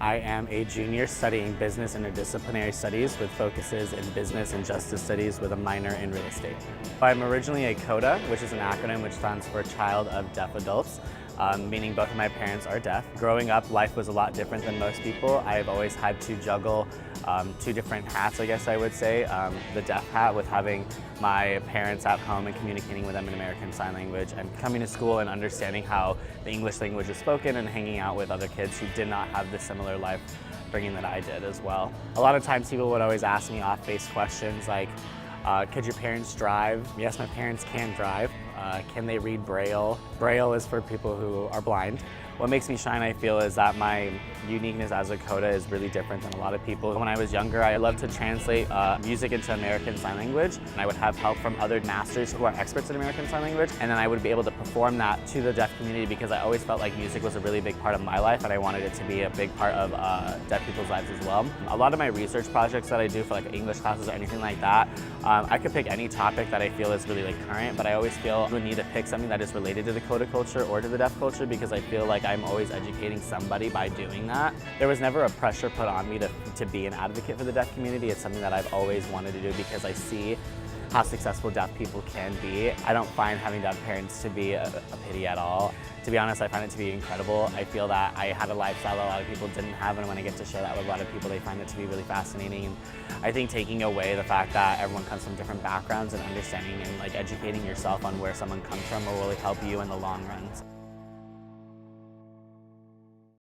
I am a junior studying business interdisciplinary studies with focuses in business and justice studies with a minor in real estate. I'm originally a CODA, which is an acronym which stands for Child of Deaf Adults, meaning both of my parents are deaf. Growing up, life was a lot different than most people. I've always had to juggle two different hats, I guess I would say. The deaf hat with having my parents at home and communicating with them in American Sign Language, and coming to school and understanding how the English language is spoken and hanging out with other kids who did not have the similar life bringing that I did as well. A lot of times people would always ask me off-base questions like, could your parents drive? Yes, my parents can drive. Can they read Braille? Braille is for people who are blind. What makes me shine, I feel, is that my uniqueness as a CODA is really different than a lot of people. When I was younger, I loved to translate music into American Sign Language, and I would have help from other masters who are experts in American Sign Language, and then I would be able to perform that to the deaf community because I always felt like music was a really big part of my life, and I wanted it to be a big part of deaf people's lives as well. A lot of my research projects that I do for like English classes or anything like that, I could pick any topic that I feel is really current, but I always feel I would need to pick something that is related to the CODA culture or to the deaf culture because I feel like I'm always educating somebody by doing that. There was never a pressure put on me to be an advocate for the deaf community. It's something that I've always wanted to do because I see how successful deaf people can be. I don't find having deaf parents to be a pity at all. To be honest, I find it to be incredible. I feel that I had a lifestyle that a lot of people didn't have, and when I get to share that with a lot of people, they find it to be really fascinating. And I think taking away the fact that everyone comes from different backgrounds and understanding and educating yourself on where someone comes from will really help you in the long run.